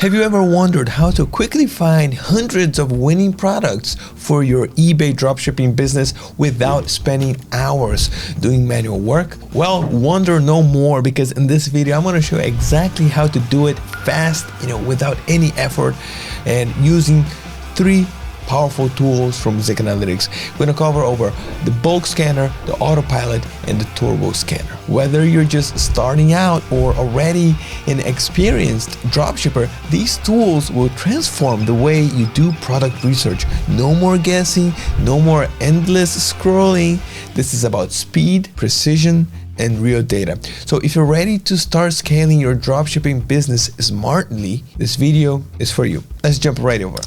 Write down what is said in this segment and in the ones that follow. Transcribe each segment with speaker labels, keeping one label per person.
Speaker 1: Have you ever wondered how to quickly find hundreds of winning products for your eBay dropshipping business without spending hours doing manual work? Well, wonder no more, because in this video I'm going to show you exactly how to do it fast, without any effort, and using 3 powerful tools from Zik Analytics. We're going to cover over the bulk scanner, the AutoPilot, and the turbo scanner. Whether you're just starting out or already an experienced dropshipper, these tools will transform the way you do product research. No more guessing, no more endless scrolling. This is about speed, precision, and real data. So if you're ready to start scaling your dropshipping business smartly, this video is for you. Let's jump right over.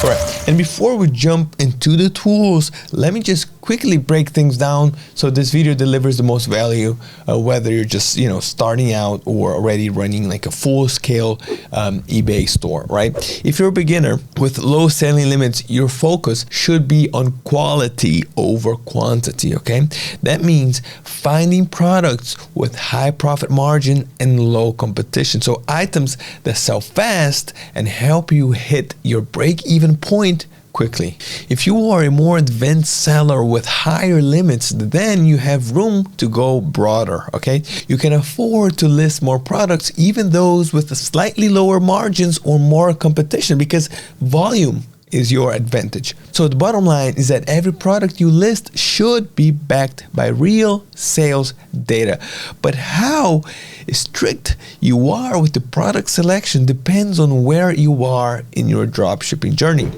Speaker 1: Alright, and before we jump into the tools, let me just quickly break things down so this video delivers the most value, whether you're just starting out or already running like a full-scale eBay store, right? If you're a beginner with low selling limits, your focus should be on quality over quantity, okay? That means finding products with high profit margin and low competition. So items that sell fast and help you hit your break-even point quickly. If you are a more advanced seller with higher limits, then you have room to go broader, okay? You can afford to list more products, even those with slightly lower margins or more competition, because volume is your advantage. So the bottom line is that every product you list should be backed by real sales data. But how strict you are with the product selection depends on where you are in your dropshipping journey.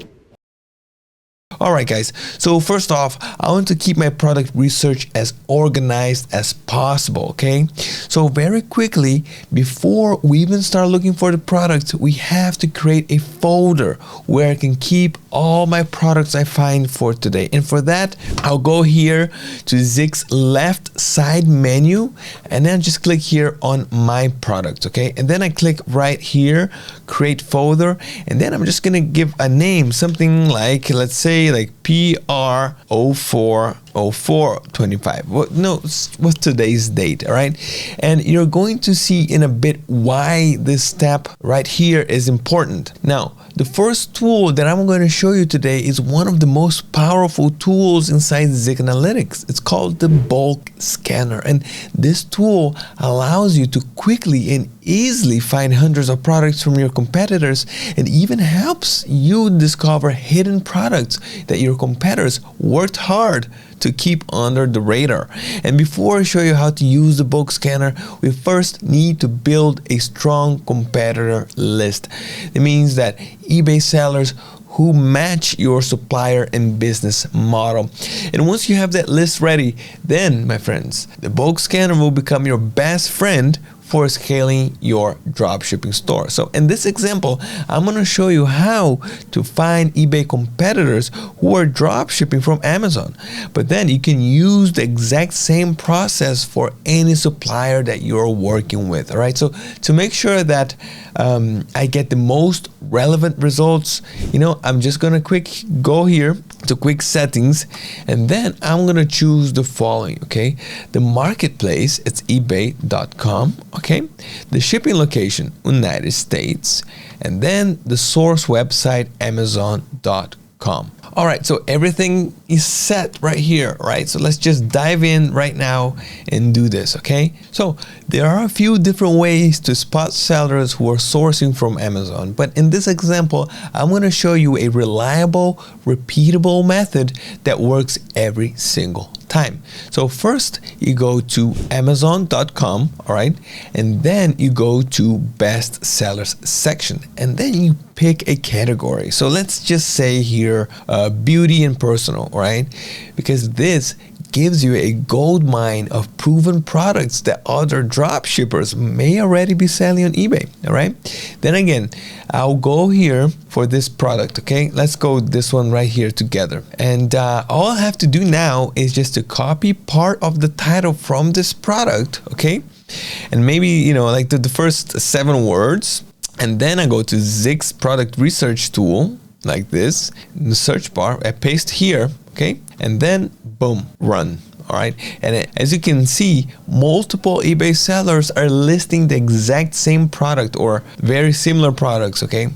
Speaker 1: Alright guys, so first off, I want to keep my product research as organized as possible, okay? So very quickly, before we even start looking for the product, we have to create a folder where I can keep all my products I find for today. And for that, I'll go here to Zik's left side menu, and then just click here on my product, okay? And then I click right here, create folder, and then I'm just gonna give a name, something like, let's say like PR040425. What's today's date, all right? And you're going to see in a bit why this step right here is important. Now, the first tool that I'm going to show you today is one of the most powerful tools inside Zik Analytics. It's called the Bulk Scanner, and this tool allows you to quickly and easily find hundreds of products from your competitors, and even helps you discover hidden products that your competitors worked hard to keep under the radar. And before I show you how to use the bulk scanner, we first need to build a strong competitor list. It means that eBay sellers who match your supplier and business model. And once you have that list ready, then my friends, the bulk scanner will become your best friend for scaling your dropshipping store. So in this example, I'm going to show you how to find eBay competitors who are dropshipping from Amazon. But then you can use the exact same process for any supplier that you're working with. All right. So to make sure that I get the most relevant results, I'm just going to go here to quick settings, and then I'm going to choose the following. Okay. The marketplace, it's ebay.com. Okay, the shipping location, United States, and then the source website, Amazon.com. All right, so everything is set right here, right? So let's just dive in right now and do this, okay? So there are a few different ways to spot sellers who are sourcing from Amazon, but in this example, I'm going to show you a reliable, repeatable method that works every single time. So first you go to Amazon.com, all right, and then you go to best sellers section, and then you pick a category. So let's just say here beauty and personal, right? Because this gives you a gold mine of proven products that other drop shippers may already be selling on eBay. All right, then again, I'll go here for this product. Okay, let's go this one right here together, and all I have to do now is just to copy part of the title from this product, okay, and maybe like the first 7 words, and then I go to Zik's product research tool like this in the search bar. I paste here, okay, and then boom, run. all right? And as you can see, multiple eBay sellers are listing the exact same product or very similar products, okay?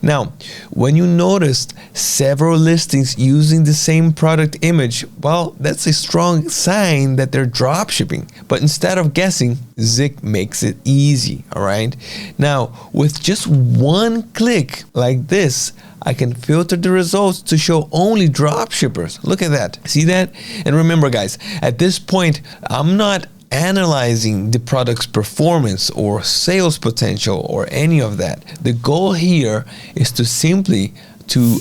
Speaker 1: Now, when you noticed several listings using the same product image, well, that's a strong sign that they're drop shipping. But instead of guessing, Zik makes it easy, all right? Now, with just one click like this, I can filter the results to show only drop shippers. Look at that. See that? And remember, guys, at this point, I'm not analyzing the product's performance or sales potential or any of that. The goal here is to simply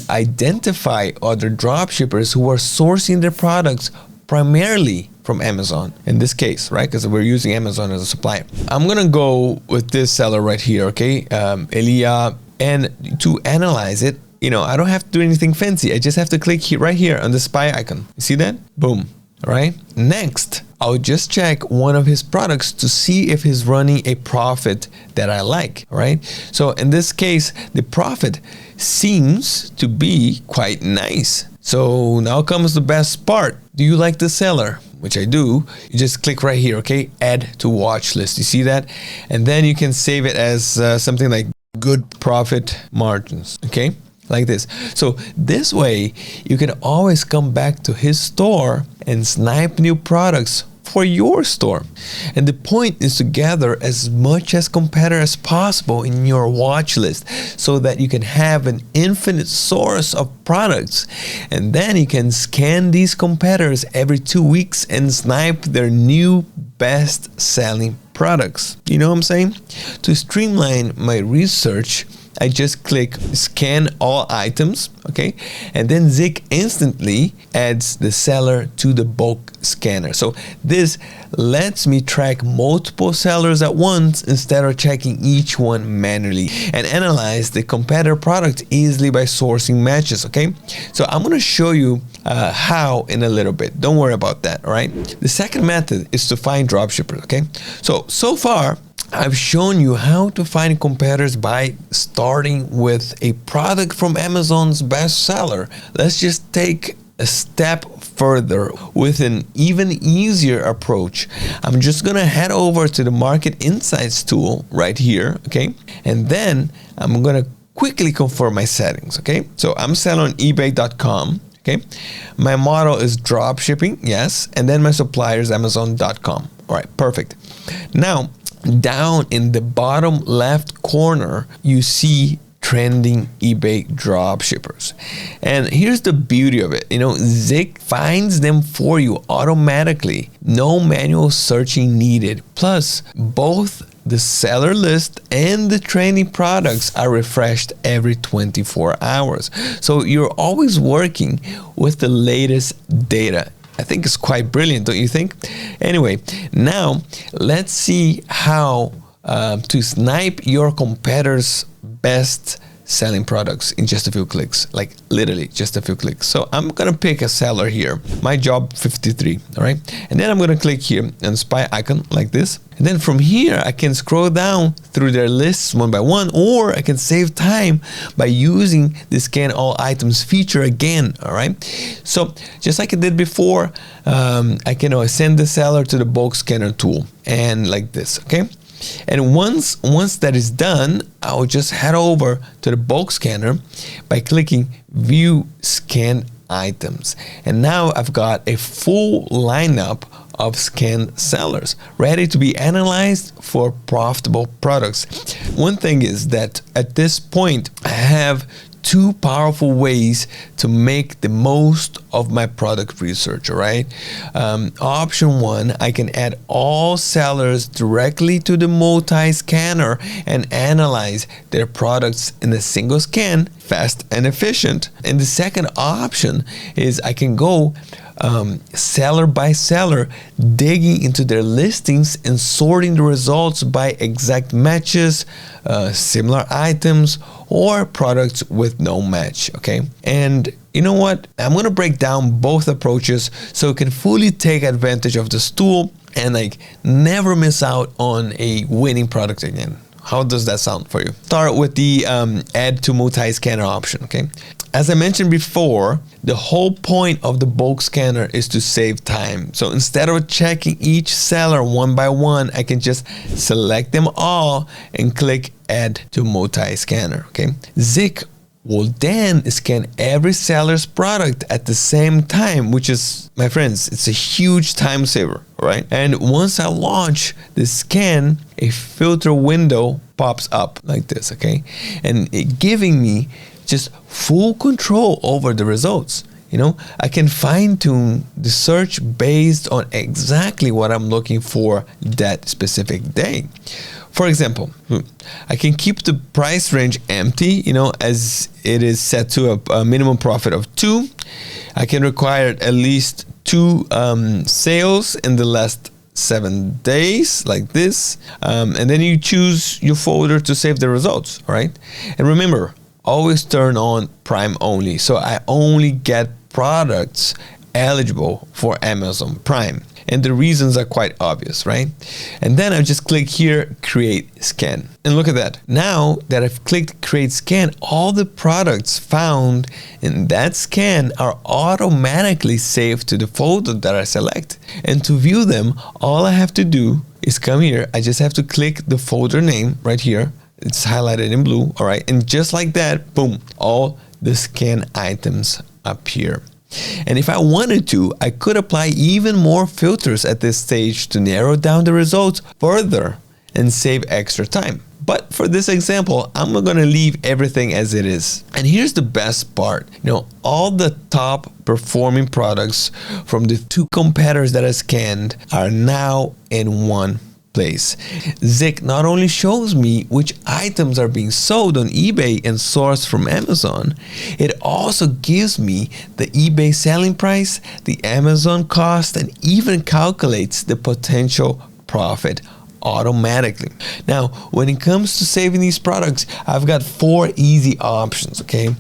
Speaker 1: identify other drop shippers who are sourcing their products primarily from Amazon in this case, right? Because we're using Amazon as a supplier. I'm gonna go with this seller right here, okay? Elia, and to analyze it, you know, I don't have to do anything fancy. I just have to click here, right here on the spy icon. You see that? Boom. All right. Next, I'll just check one of his products to see if he's running a profit that I like, right? So in this case, the profit seems to be quite nice. So now comes the best part. Do you like the seller? Which I do. You just click right here, okay? Add to watch list. You see that? And then you can save it as something like good profit margins, okay? Like this. So this way, you can always come back to his store and snipe new products for your store. And the point is to gather as much as competitor as possible in your watch list so that you can have an infinite source of products. And then you can scan these competitors every 2 weeks and snipe their new best selling products. You know what I'm saying? To streamline my research, I just click scan all items, okay? And then Zik instantly adds the seller to the bulk scanner. So this lets me track multiple sellers at once instead of checking each one manually, and analyze the competitor product easily by sourcing matches, okay? So I'm gonna show you how in a little bit. Don't worry about that, all right? The second method is to find dropshippers, okay? So far, I've shown you how to find competitors by starting with a product from Amazon's bestseller. Let's just take a step further with an even easier approach. I'm just gonna head over to the Market Insights tool right here, okay? And then I'm gonna quickly confirm my settings, okay? So I'm selling on eBay.com, okay? My model is dropshipping, yes, and then my supplier is Amazon.com. All right, perfect. Now, down in the bottom left corner, you see trending eBay dropshippers. And here's the beauty of it. You know, Zik finds them for you automatically. No manual searching needed. Plus, both the seller list and the trending products are refreshed every 24 hours. So you're always working with the latest data. I think it's quite brilliant, don't you think? Anyway, now let's see how to snipe your competitors' best selling products in just a few clicks, like literally just a few clicks. So I'm gonna pick a seller here, my job 53, all right? And then I'm gonna click here and spy icon like this. And then from here, I can scroll down through their lists one by one, or I can save time by using the scan all items feature again, all right? So just like I did before, I can send the seller to the bulk scanner tool and like this, okay? And once that is done, I'll just head over to the bulk scanner by clicking view scan items. And now I've got a full lineup of scanned sellers ready to be analyzed for profitable products. One thing is that at this point, I have two powerful ways to make the most of my product research, all right? Option one, I can add all sellers directly to the multi-scanner and analyze their products in a single scan, fast and efficient. And the second option is I can go seller by seller, digging into their listings and sorting the results by exact matches, similar items, or products with no match, okay? And you know what? I'm gonna break down both approaches so you can fully take advantage of this tool and like never miss out on a winning product again. How does that sound for you? Start with the add to multi-scanner option, okay? As I mentioned before, the whole point of the bulk scanner is to save time. So instead of checking each seller one by one, I can just select them all and click add to multi-scanner, okay? Zik will then scan every seller's product at the same time, which is, my friends, it's a huge time saver, right? And once I launch the scan, a filter window pops up like this, okay? And it giving me just full control over the results. You know, I can fine tune the search based on exactly what I'm looking for that specific day. For example, I can keep the price range empty, you know, as it is set to a minimum profit of 2. I can require at least 2 sales in the last 7 days, like this. And then you choose your folder to save the results, all right? And remember, always turn on Prime only. So I only get products eligible for Amazon Prime. And the reasons are quite obvious, right? And then I just click here, create scan. And look at that. Now that I've clicked create scan, all the products found in that scan are automatically saved to the folder that I select. And to view them, all I have to do is come here. I just have to click the folder name right here. It's highlighted in blue, all right? And just like that, boom, all the scan items appear. And if I wanted to, I could apply even more filters at this stage to narrow down the results further and save extra time. But for this example, I'm going to leave everything as it is. And here's the best part. You know, all the top performing products from the 2 competitors that I scanned are now in one place. Zik not only shows me which items are being sold on eBay and sourced from Amazon, it also gives me the eBay selling price, the Amazon cost, and even calculates the potential profit automatically. Now, when it comes to saving these products, I've got 4 easy options, okay?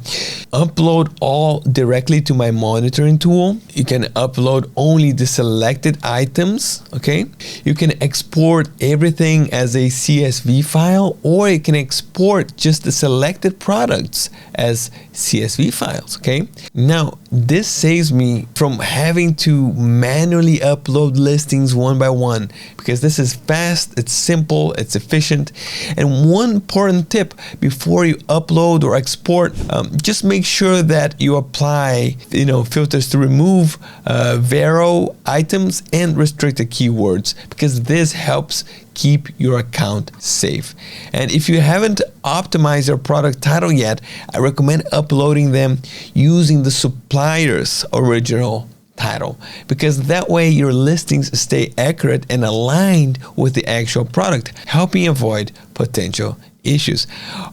Speaker 1: Upload all directly to my monitoring tool. You can upload only the selected items, okay? You can export everything as a CSV file, or you can export just the selected products as CSV files, okay? Now, this saves me from having to manually upload listings one by one, because this is fast, it's simple, it's efficient. And one important tip before you upload or export, just make sure that you apply, you know, filters to remove Vero items and restricted keywords, because this helps keep your account safe. And if you haven't optimized your product title yet, I recommend uploading them using the supplier's original title, because that way your listings stay accurate and aligned with the actual product, helping avoid potential issues.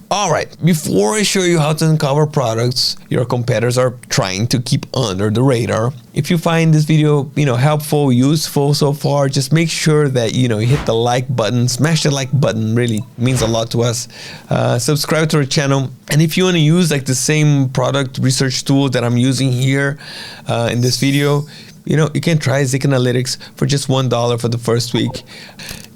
Speaker 1: All right, before I show you how to uncover products your competitors are trying to keep under the radar, if you find this video, helpful, useful so far, just make sure that, you hit the like button, smash the like button, really means a lot to us. Subscribe to our channel. And if you want to use like the same product research tool that I'm using here in this video, you can try Zik Analytics for just $1 for the first week.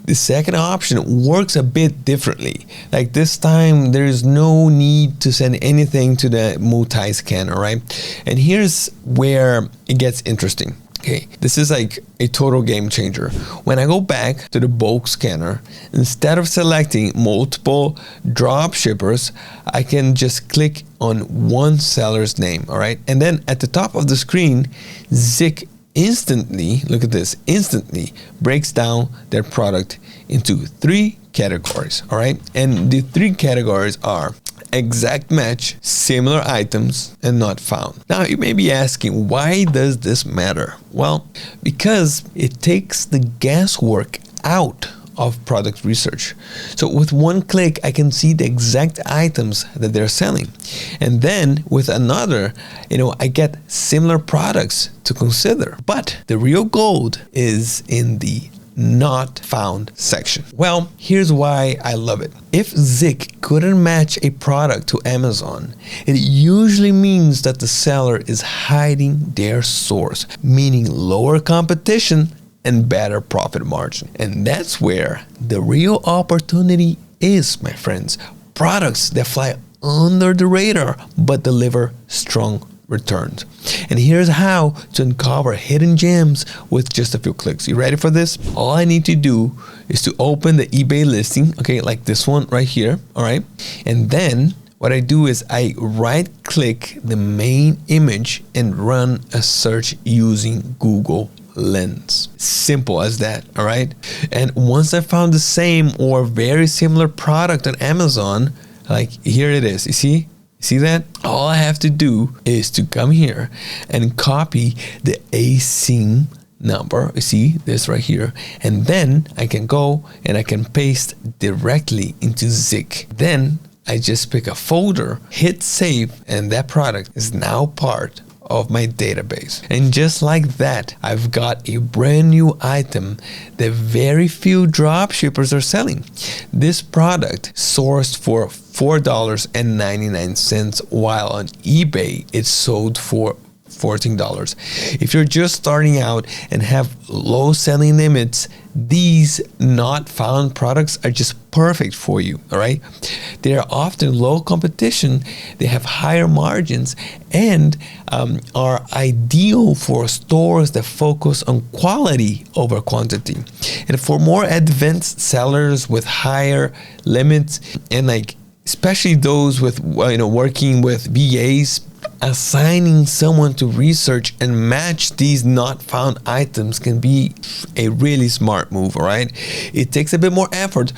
Speaker 1: The second option works a bit differently. Like this time, there is no need to send anything to the multi-scanner, right? And here's where it gets interesting. Okay, this is like a total game changer. When I go back to the bulk scanner, instead of selecting multiple drop shippers, I can just click on one seller's name, all right? And then at the top of the screen, Zik instantly, look at this, instantly breaks down their product into 3 categories, all right? And the 3 categories are exact match, similar items, and not found. Now, you may be asking, why does this matter? Well, because it takes the guesswork out of product research. So with one click, I can see the exact items that they're selling. And then with another, I get similar products to consider. But the real gold is in the not found section. Well, here's why I love it. If Zik couldn't match a product to Amazon, it usually means that the seller is hiding their source, meaning lower competition and better profit margin. And that's where the real opportunity is, my friends. Products that fly under the radar, but deliver strong returns. And here's how to uncover hidden gems with just a few clicks. You ready for this? All I need to do is to open the eBay listing, okay, like this one right here, all right? And then what I do is I right click the main image and run a search using Google Lens. Simple as that, all right? And once I found the same or very similar product on Amazon, like here it is, you see that? All I have to do is to come here and copy the ASIN number, you see this right here, and then I can go and I can paste directly into Zik. Then I just pick a folder, hit save, and that product is now part of my database. And just like that, I've got a brand new item that very few dropshippers are selling. This product sourced for $4.99, while on eBay it's sold for $14. If you're just starting out and have low selling limits, these not found products are just perfect for you, all right? They are often low competition, they have higher margins, and are ideal for stores that focus on quality over quantity. And for more advanced sellers with higher limits, and like especially those with working with VAs, assigning someone to research and match these not found items can be a really smart move, all right? It takes a bit more effort,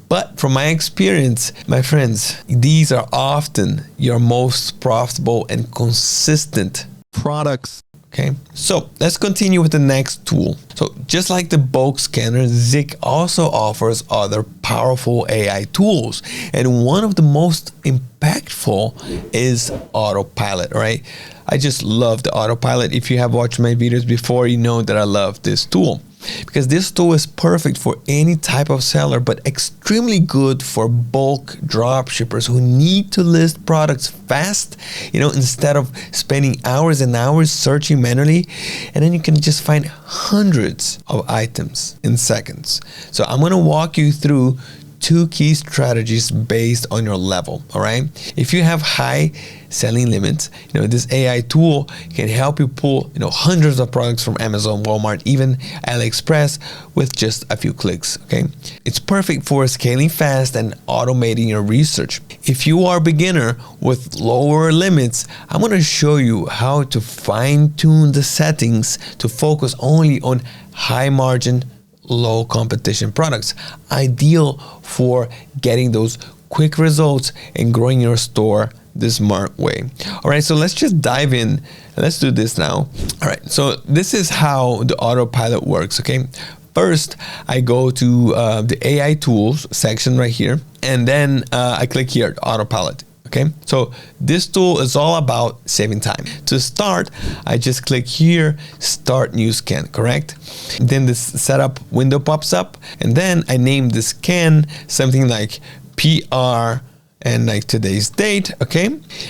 Speaker 1: but from my experience, my friends, these are often your most profitable and consistent products. Okay, so let's continue with the next tool. So just like the bulk scanner, Zik also offers other powerful AI tools. And one of the most impactful is AutoPilot, right? I just love the AutoPilot. If you have watched my videos before, you know that I love this tool. Because this tool is perfect for any type of seller, but extremely good for bulk drop shippers who need to list products fast, instead of spending hours and hours searching manually. And then you can just find hundreds of items in seconds. So I'm going to walk you through 2 key strategies based on your level, all right? If you have high selling limits, this AI tool can help you pull, hundreds of products from Amazon, Walmart, even AliExpress with just a few clicks, okay? It's perfect for scaling fast and automating your research. If you are a beginner with lower limits, I'm gonna show you how to fine-tune the settings to focus only on high margin, low competition products, ideal for getting those quick results and growing your store the smart way. All right, so let's just dive in. Let's do this now. All right, so this is how the AutoPilot works, okay? First, I go to the AI tools section right here, and then I click here, AutoPilot. Okay, so this tool is all about saving time. To start, I just click here, start new scan, correct? Then this setup window pops up, and then I name the scan something like PR and like today's date, okay?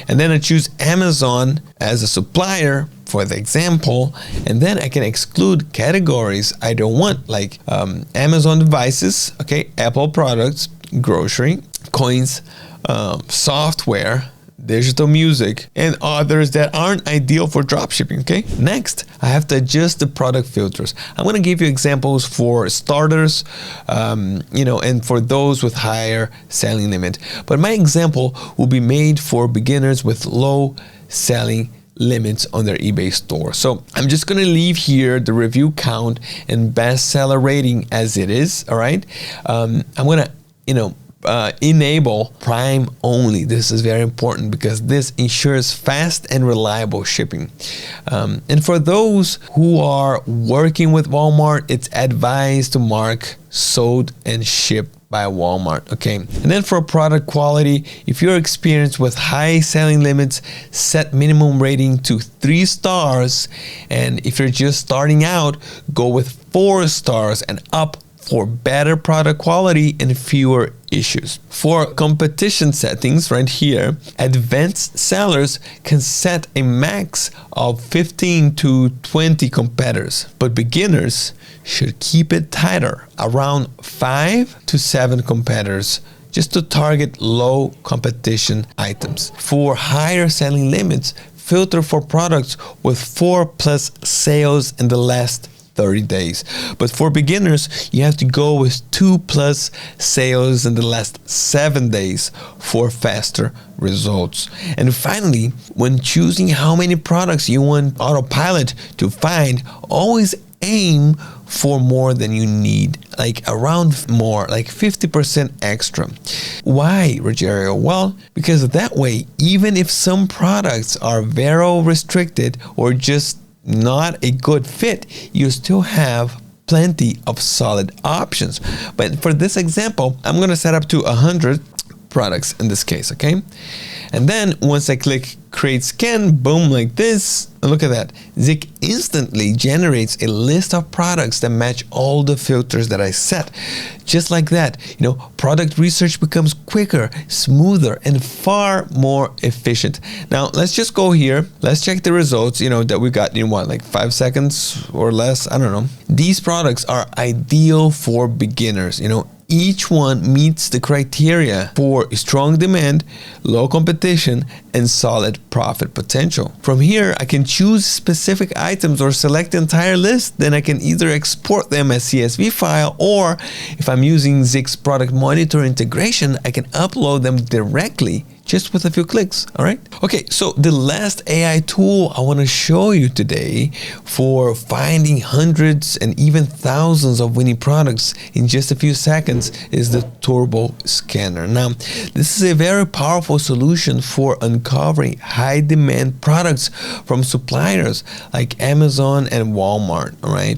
Speaker 1: And then I choose Amazon as a supplier for the example, and then I can exclude categories I don't want, like Amazon devices, okay, Apple products, grocery, coins, software, digital music, and others that aren't ideal for dropshipping, okay? Next, I have to adjust the product filters. I'm gonna give you examples for starters, and for those with higher selling limit. But my example will be made for beginners with low selling limits on their eBay store. So I'm just gonna leave here the review count and bestseller rating as it is, all right? I'm gonna, enable Prime only. This is very important because this ensures fast and reliable shipping. And for those who are working with Walmart, it's advised to mark sold and shipped by Walmart, okay? And then for product quality, if you're experienced with high selling limits, set minimum rating to 3 stars. And if you're just starting out, go with 4 stars and up for better product quality and fewer issues. For competition settings right here, advanced sellers can set a max of 15 to 20 competitors, but beginners should keep it tighter, around 5 to 7 competitors just to target low competition items. For higher selling limits, filter for products with 4+ sales in the last 30 days. But for beginners, you have to go with 2+ sales in the last 7 days for faster results. And finally, when choosing how many products you want AutoPilot to find, always aim for more than you need, like around more, like 50% extra. Why, Rogerio? Well, because that way, even if some products are very restricted or just not a good fit, you still have plenty of solid options. But for this example, I'm going to set up to 100 products in this case, okay? And then once I click create scan, boom, like this, look at that. Zik instantly generates a list of products that match all the filters that I set. Just like that, product research becomes quicker, smoother, and far more efficient. Now, let's just go here. Let's check the results, that we got in like 5 seconds or less. I don't know. These products are ideal for beginners, Each one meets the criteria for strong demand, low competition, and solid profit potential. From here, I can choose specific items or select the entire list. Then I can either export them as CSV file, or if I'm using Zik's product monitor integration, I can upload them directly just with a few clicks, all right? Okay, so the last AI tool I want to show you today for finding hundreds and even thousands of winning products in just a few seconds is the Turbo Scanner. Now, this is a very powerful solution for uncovering high demand products from suppliers like Amazon and Walmart, all right?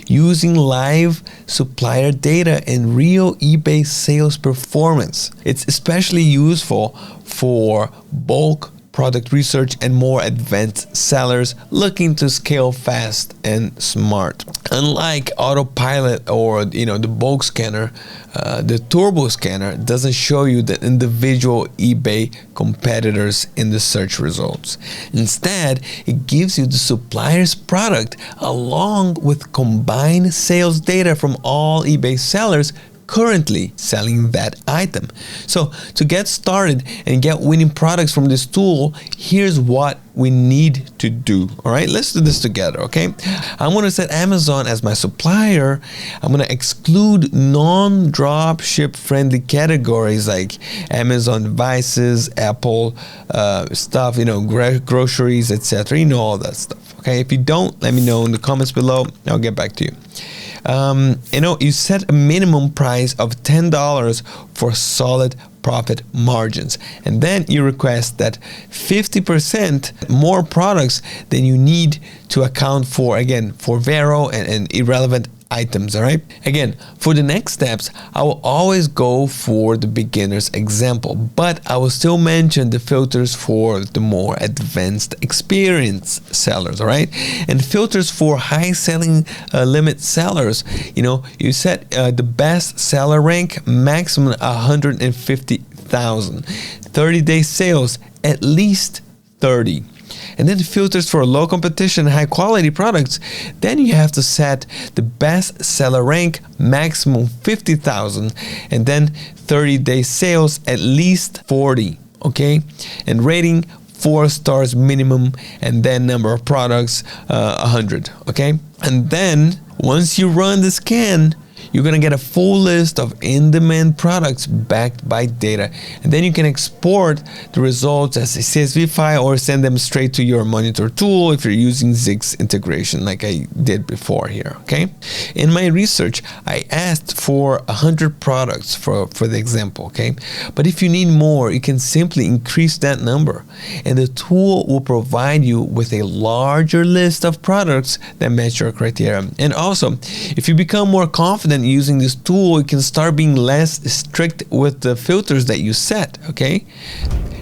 Speaker 1: Using live supplier data and real eBay sales performance. It's especially useful for bulk product research and more advanced sellers looking to scale fast and smart. Unlike AutoPilot or the bulk scanner, the Turbo Scanner doesn't show you the individual eBay competitors in the search results. Instead, it gives you the supplier's product along with combined sales data from all eBay sellers currently selling that item. So to get started and get winning products from this tool, here's what we need to do. All right, let's do this together, okay? I'm going to set Amazon as my supplier. I'm going to exclude non-dropship friendly categories like Amazon devices, Apple stuff, groceries, etc. All that stuff. Okay, if you don't, let me know in the comments below. I'll get back to you. You set a minimum price of $10 for solid profit margins, and then you request that 50% more products than you need to account for, again, for Vero and irrelevant items. All right, again, for the next steps, I will always go for the beginner's example, but I will still mention the filters for the more advanced experienced sellers. All right, and filters for high selling limit sellers, you set the best seller rank maximum 150,000, 30-day sales at least 30. And then filters for low competition, high quality products, then you have to set the best seller rank maximum 50,000, and then 30-day sales at least 40, okay? And rating 4 stars minimum, and then number of products 100, okay? And then once you run the scan, you're going to get a full list of in-demand products backed by data. And then you can export the results as a CSV file or send them straight to your monitor tool if you're using Zik's integration like I did before here, okay? In my research, I asked for 100 products for the example, okay? But if you need more, you can simply increase that number. And the tool will provide you with a larger list of products that match your criteria. And also, if you become more confident using this tool, you can start being less strict with the filters that you set, okay?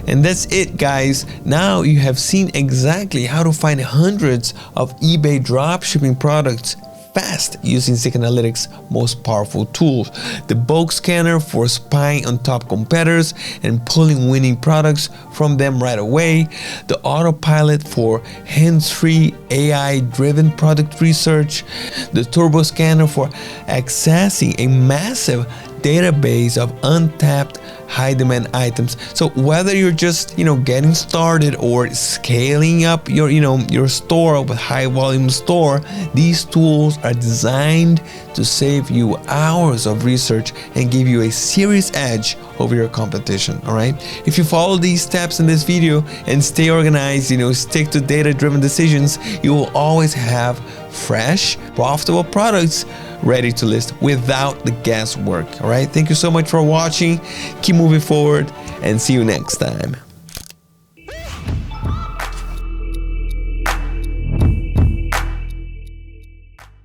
Speaker 1: And that's it, guys. Now you have seen exactly how to find hundreds of eBay dropshipping products fast using Zik Analytics' most powerful tools. The bulk scanner for spying on top competitors and pulling winning products from them right away. The AutoPilot for hands-free AI-driven product research. The Turbo Scanner for accessing a massive database of untapped high demand items. So whether you're just, getting started or scaling up your store with high volume store, these tools are designed to save you hours of research and give you a serious edge over your competition. All right. If you follow these steps in this video and stay organized, stick to data-driven decisions, you will always have fresh, profitable products ready to list without the guesswork. All right. Thank you so much for watching. Keep moving forward and see you next time.